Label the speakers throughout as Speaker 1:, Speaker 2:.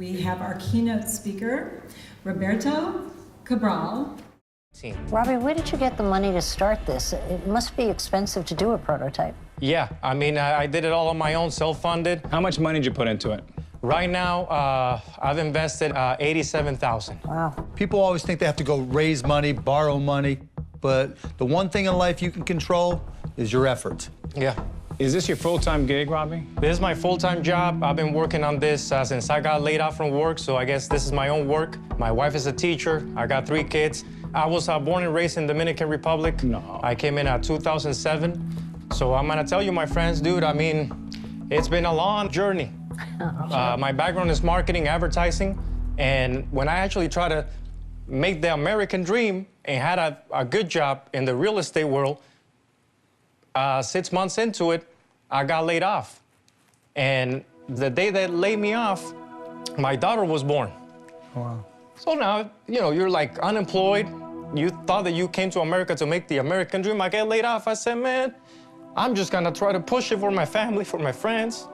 Speaker 1: We have our keynote speaker, Roberto Cabral.
Speaker 2: Robbie, where did you get the money to start this? It must be expensive to do a prototype.
Speaker 3: Yeah, I mean, I did it all on my own, self-funded.
Speaker 4: How much money did you put into it?
Speaker 3: Right now, I've invested $87,000.
Speaker 2: Wow.
Speaker 5: People always think they have to go raise money, borrow money, but the one thing in life you can control is your efforts.
Speaker 3: Yeah.
Speaker 4: Is this your full-time gig, Robbie?
Speaker 3: This is my full-time job. I've been working on this since I got laid off from work, so I guess this is my own work. My wife is a teacher. I got 3 kids. I was born and raised in Dominican Republic.
Speaker 4: No.
Speaker 3: I came in 2007. So I'm gonna tell you, my friends, dude, I mean, it's been a long journey. My background is marketing, advertising, and when I actually try to make the American dream and had a good job in the real estate world, 6 months into it, I got laid off. And the day that laid me off, my daughter was born.
Speaker 5: Wow.
Speaker 3: So now, you know, you're like unemployed. You thought that you came to America to make the American dream. I get laid off. I said, man, I'm just gonna try to push it for my family, for my friends.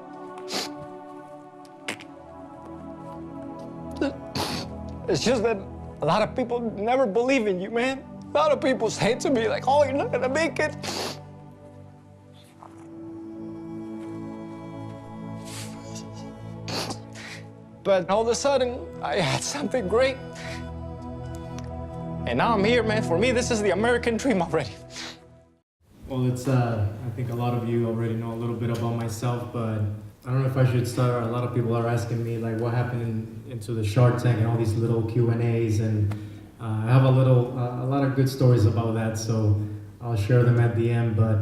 Speaker 3: It's just that a lot of people never believe in you, man. A lot of people say to me, like, oh, you're not gonna make it. But all of a sudden, I had something great. And now I'm here, man. For me, this is the American dream already.
Speaker 6: Well, it's, I think a lot of you already know a little bit about myself, but I don't know if I should start. A lot of people are asking me, like, what happened into the Shark Tank and all these little Q&As, and I have a lot of good stories about that, so I'll share them at the end, but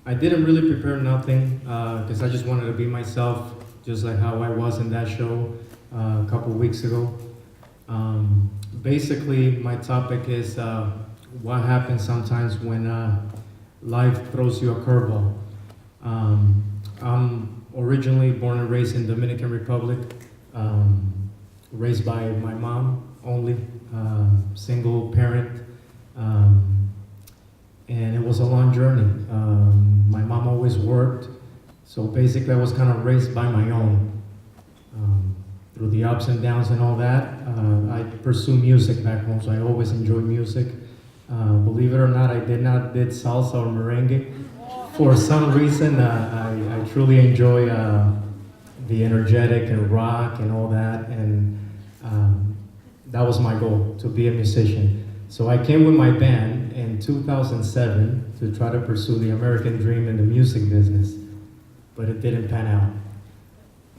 Speaker 6: I didn't really prepare nothing, because I just wanted to be myself, just like how I was in that show a couple weeks ago. Basically, my topic is what happens sometimes when life throws you a curveball. I'm originally born and raised in Dominican Republic, raised by my mom only, single parent, and it was a long journey. My mom always worked, so basically I was kind of raised by my own. Through the ups and downs and all that, I pursue music back home, so I always enjoyed music. Believe it or not, I did salsa or merengue. For some reason, I truly enjoy the energetic and rock and all that, and that was my goal, to be a musician. So I came with my band in 2007 to try to pursue the American dream in the music business, but it didn't pan out.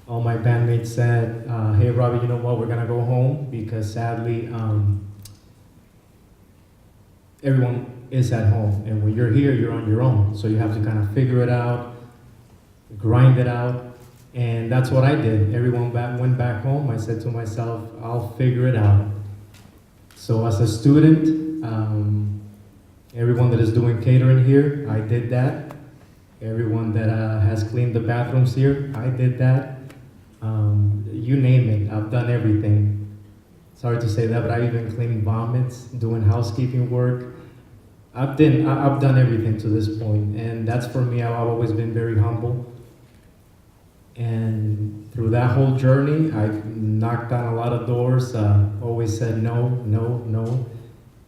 Speaker 6: All my bandmates said, hey Robbie, you know what, we're gonna go home, because sadly, everyone is at home, and when you're here, you're on your own. So you have to kind of figure it out, grind it out, and that's what I did. Everyone went back home. I said to myself, I'll figure it out. So as a student, everyone that is doing catering here, I did that. Everyone that has cleaned the bathrooms here, I did that. You name it, I've done everything. Sorry to say that, but I even cleaned vomits, doing housekeeping work. I've done everything to this point, and that's for me. I've always been very humble. And through that whole journey, I've knocked on a lot of doors, always said no, no, no.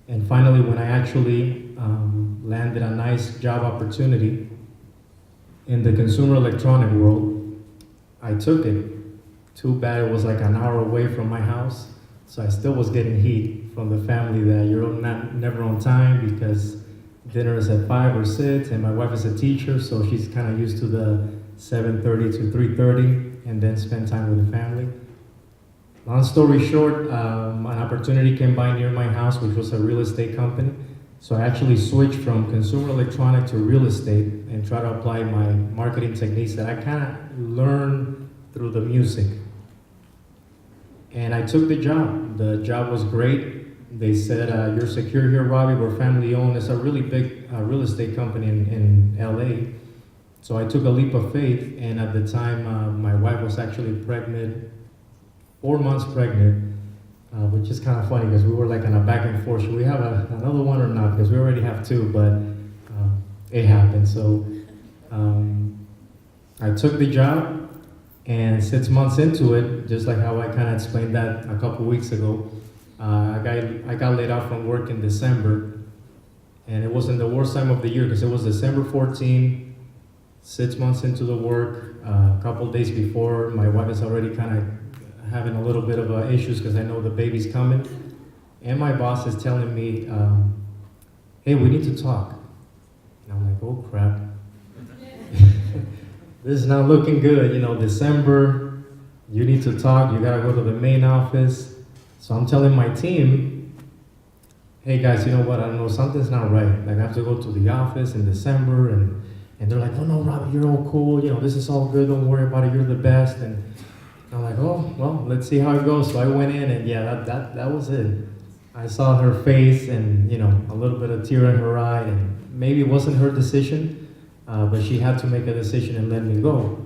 Speaker 6: And finally, when I actually landed a nice job opportunity in the consumer electronic world, I took it. Too bad it was like an hour away from my house, so I still was getting heat from the family that you're never on time because dinner is at 5 or 6, and my wife is a teacher, so she's kind of used to the 7:30 to 3:30, and then spend time with the family. Long story short, an opportunity came by near my house, which was a real estate company. So I actually switched from consumer electronic to real estate and tried to apply my marketing techniques that I kind of learned through the music. And I took the job. The job was great. They said, you're secure here, Robbie, we're family owned. It's a really big real estate company in LA. So I took a leap of faith, and at the time, my wife was actually pregnant, 4 months pregnant, which is kind of funny because we were like on a back and forth. Should we have another one or not? Because we already have 2, but it happened. So I took the job. And 6 months into it, just like how I kind of explained that a couple weeks ago, I got laid off from work in December. And it wasn't the worst time of the year because it was December 14, 6 months into the work. A couple days before, my wife is already kind of having a little bit of issues because I know the baby's coming. And my boss is telling me, hey, we need to talk. And I'm like, oh crap. This is not looking good. You know, December, you need to talk. You gotta go to the main office. So I'm telling my team, hey guys, you know what? I don't know, something's not right. Like I have to go to the office in December, and they're like, oh no, Robbie, you're all cool. You know, this is all good. Don't worry about it. You're the best. And I'm like, oh well, let's see how it goes. So I went in, and yeah, that was it. I saw her face, and you know, a little bit of tear in her eye, and maybe it wasn't her decision. But she had to make a decision and let me go.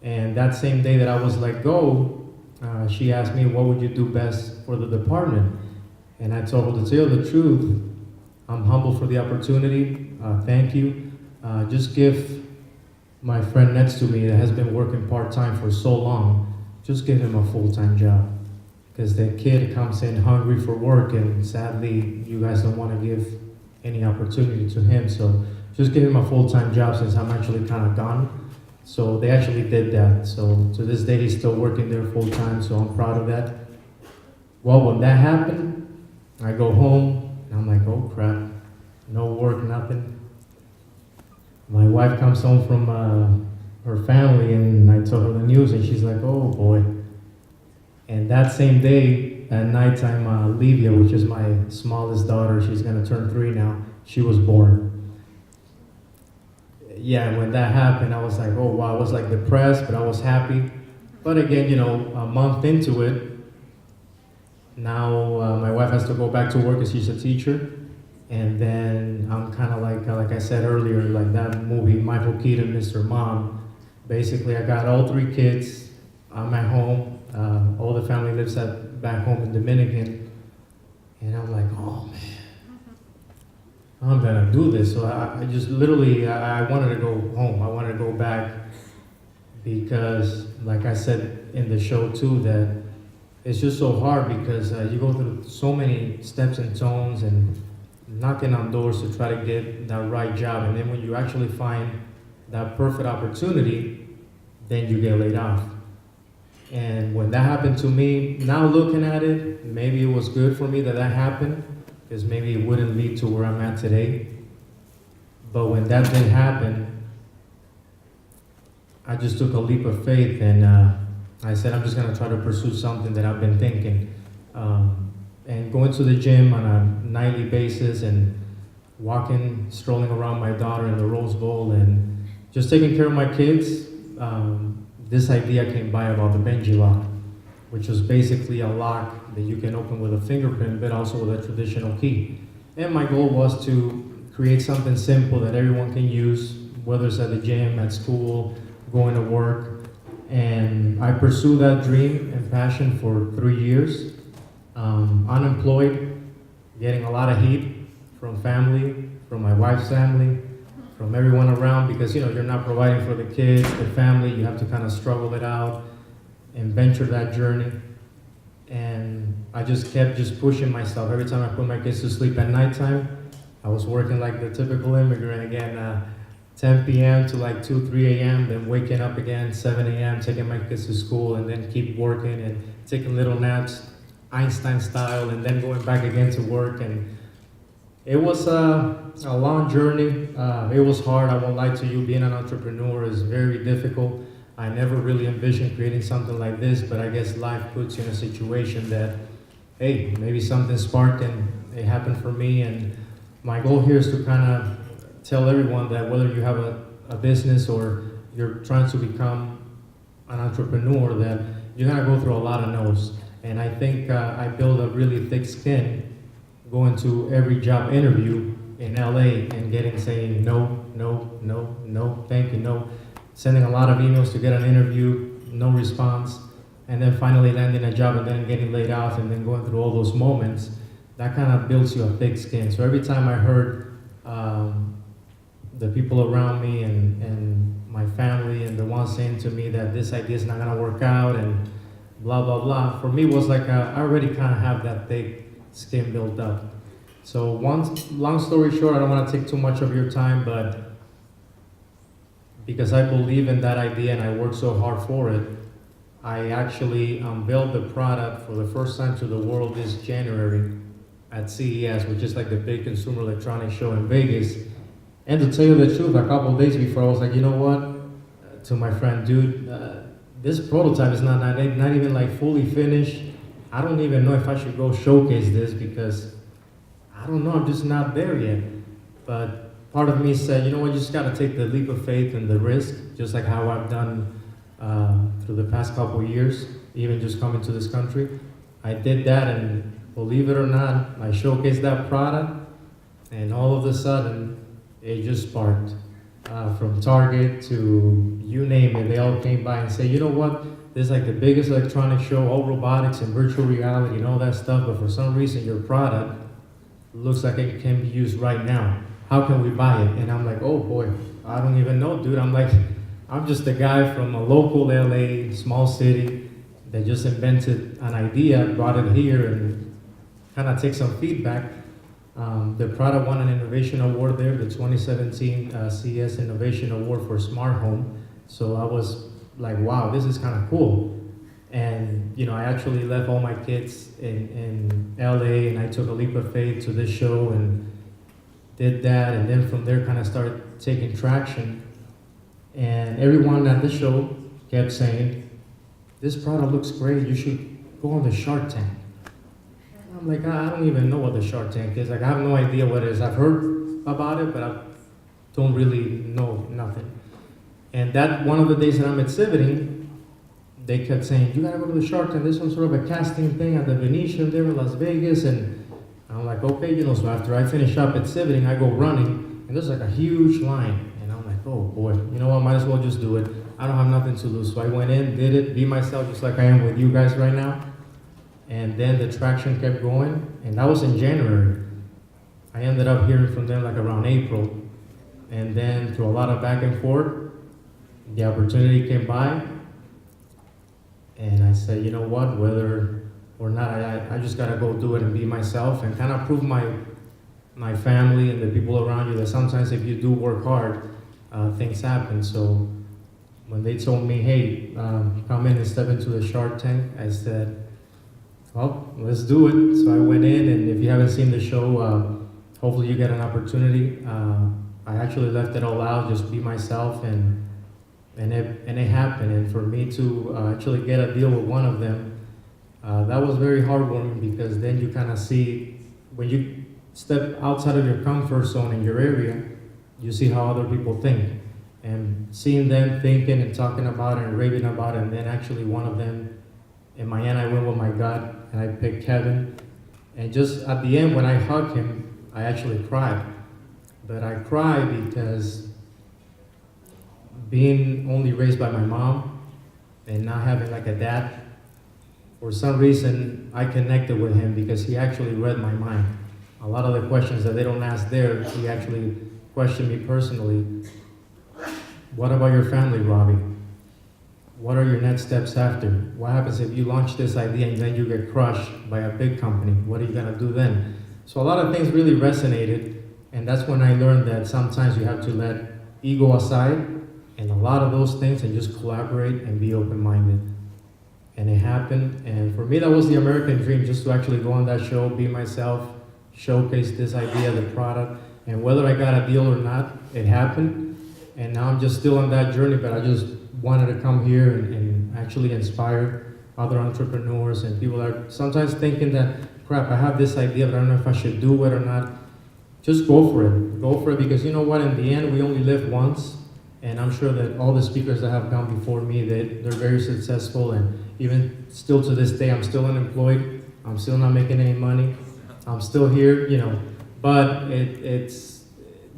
Speaker 6: And that same day that I was let go, she asked me, what would you do best for the department? And I told her, to tell you the truth, I'm humble for the opportunity. Thank you. Just give my friend next to me that has been working part-time for so long, just give him a full-time job. Because that kid comes in hungry for work, and sadly, you guys don't want to give any opportunity to him. So just give him a full-time job since I'm actually kind of gone. So they actually did that. So to this day, he's still working there full-time, so I'm proud of that. Well, when that happened, I go home, and I'm like, oh crap, no work, nothing. My wife comes home from her family, and I told her the news, and she's like, oh boy. And that same day, at nighttime, Livia, which is my smallest daughter, she's gonna turn 3 now, she was born. Yeah, when that happened, I was like, oh wow, I was like depressed, but I was happy. But again, you know, a month into it, now my wife has to go back to work because she's a teacher. And then I'm kind of like I said earlier, like that movie, Michael Keaton, Mr. Mom. Basically, I got all 3 kids. I'm at home. All the family lives back home in Dominican. And I'm like, oh man, I'm gonna do this. So I just literally, I wanted to go home. I wanted to go back because, like I said in the show too, that it's just so hard because you go through so many steps and tones and knocking on doors to try to get that right job. And then when you actually find that perfect opportunity, then you get laid off. And when that happened to me, now looking at it, maybe it was good for me that happened, because maybe it wouldn't lead to where I'm at today. But when that did happen, I just took a leap of faith, and I said, I'm just gonna try to pursue something that I've been thinking. And going to the gym on a nightly basis, and walking, strolling around my daughter in the Rose Bowl, and just taking care of my kids. This idea came by about the BenjiLock, which was basically a lock that you can open with a fingerprint, but also with a traditional key. And my goal was to create something simple that everyone can use, whether it's at the gym, at school, going to work. And I pursued that dream and passion for 3 years. Unemployed, getting a lot of heat from family, from my wife's family, from everyone around, because you know, you're not providing for the kids, the family, you have to kind of struggle it out and venture that journey. And I just kept pushing myself. Every time I put my kids to sleep at nighttime, I was working like the typical immigrant again, 10 p.m. to like 2, 3 a.m., then waking up again, 7 a.m., taking my kids to school, and then keep working and taking little naps, Einstein style, and then going back again to work. And it was a long journey. It was hard, I won't lie to you. Being an entrepreneur is very difficult. I never really envisioned creating something like this, but I guess life puts you in a situation that, hey, maybe something sparked and it happened for me. And my goal here is to kind of tell everyone that whether you have a business or you're trying to become an entrepreneur, that you're gonna go through a lot of no's. And I think I built a really thick skin going to every job interview in LA and saying no, no, no, no, thank you, no. Sending a lot of emails to get an interview, no response, and then finally landing a job and then getting laid off, and then going through all those moments. That kind of builds you a thick skin. So every time I heard the people around me and my family and the ones saying to me that this idea is not gonna work out and blah, blah, blah. For me, it was like I already kind of have that thick skin built up. So long story short, I don't want to take too much of your time, but because I believe in that idea and I worked so hard for it, I actually unveiled the product for the first time to the world this January at CES, which is like the big consumer electronics show in Vegas. And to tell you the truth, a couple of days before, I was like, you know what? To my friend, dude, this prototype is not even like fully finished. I don't even know if I should go showcase this because I don't know, I'm just not there yet. But part of me said, you know what, you just gotta take the leap of faith and the risk, just like how I've done through the past couple of years, even just coming to this country. I did that, and believe it or not, I showcased that product, and all of a sudden, it just sparked. From Target to you name it, they all came by and say, you know what, this is like the biggest electronic show, all robotics and virtual reality and all that stuff, but for some reason your product looks like it can be used right now. How can we buy it? And I'm like, oh boy, I don't even know, dude. I'm like, I'm just a guy from a local LA, small city, that just invented an idea, brought it here, and kind of take some feedback. The product won an innovation award there, the 2017 CES Innovation Award for Smart Home. So I was like, wow, this is kind of cool. And you know, I actually left all my kids in LA, and I took a leap of faith to this show and did that. And then from there, kind of started taking traction. And everyone at the show kept saying, this product looks great, you should go on the Shark Tank. And I'm like, I don't even know what the Shark Tank is. Like, I have no idea what it is. I've heard about it, but I don't really know nothing. And that one of the days that I'm exhibiting, they kept saying, you gotta go to the Shark Tank. There's some sort of a casting thing at the Venetian there in Las Vegas. And I'm like, okay, you know, so after I finish up exhibiting, I go running, and there's like a huge line. And I'm like, oh boy, you know what, might as well just do it. I don't have nothing to lose. So I went in, did it, be myself, just like I am with you guys right now. And then the traction kept going, and that was in January. I ended up hearing from them like around April. And then through a lot of back and forth, the opportunity came by. And I said, you know what, whether or not, I just gotta go do it and be myself and kind of prove my family and the people around you that sometimes if you do work hard, things happen. So when they told me, hey, come in and step into the Shark Tank, I said, well, let's do it. So I went in, and if you haven't seen the show, hopefully you get an opportunity. I actually left it all out, just be myself, and it happened. And for me to actually get a deal with one of them, that was very heartwarming, because then you kind of see, when you step outside of your comfort zone in your area, you see how other people think. And seeing them thinking and talking about it and raving about it, and then actually one of them, in my end, I went with my gut, and I picked Kevin. And just at the end, when I hugged him, I actually cried. But I cried because being only raised by my mom and not having like a dad, for some reason, I connected with him because he actually read my mind. A lot of the questions that they don't ask there, he actually questioned me personally. What about your family, Robbie? What are your next steps after? What happens if you launch this idea and then you get crushed by a big company? What are you gonna do then? So a lot of things really resonated, and that's when I learned that sometimes you have to let ego aside and a lot of those things and just collaborate and be open-minded. And it happened, and for me that was the American dream, just to actually go on that show, be myself, showcase this idea, the product, and whether I got a deal or not, it happened. And now I'm just still on that journey, but I just wanted to come here and actually inspire other entrepreneurs and people that are sometimes thinking that, crap, I have this idea, but I don't know if I should do it or not. Just go for it. Go for it, because you know what, in the end, we only live once. And I'm sure that all the speakers that have come before me, they're very successful, and even still to this day, I'm still unemployed. I'm still not making any money. I'm still here, you know, but it's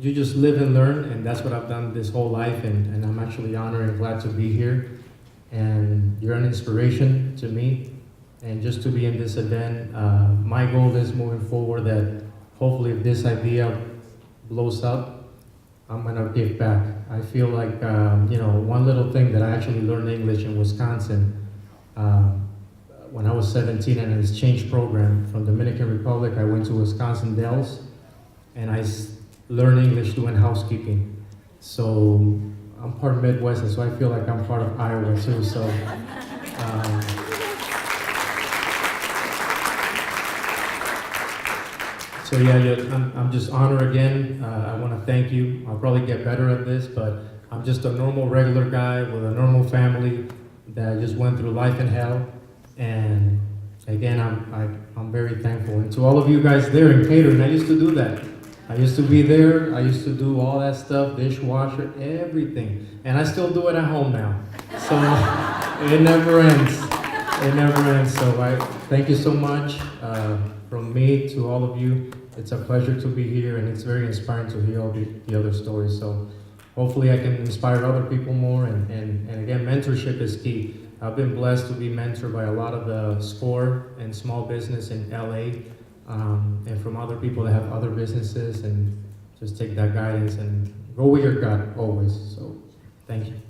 Speaker 6: you just live and learn, and that's what I've done this whole life, and I'm actually honored and glad to be here. And you're an inspiration to me, and just to be in this event. My goal is moving forward that hopefully if this idea blows up, I'm gonna give back. I feel like, one little thing that I actually learned English in Wisconsin when I was 17 in an exchange program from Dominican Republic. I went to Wisconsin Dells and I learned English doing housekeeping. So I'm part of Midwest, and so I feel like I'm part of Iowa too. So. So I'm just honored again. I want to thank you. I'll probably get better at this, but I'm just a normal, regular guy with a normal family that just went through life in hell. And again, I'm very thankful. And to all of you guys there in catering, I used to do that. I used to be there. I used to do all that stuff, dishwasher, everything. And I still do it at home now. So it never ends. It never ends. So I thank you so much. From me to all of you, it's a pleasure to be here, and it's very inspiring to hear all the other stories. So hopefully I can inspire other people more, and again, mentorship is key. I've been blessed to be mentored by a lot of the SCORE and small business in LA, and from other people that have other businesses, and just take that guidance and go with your gut always. So thank you.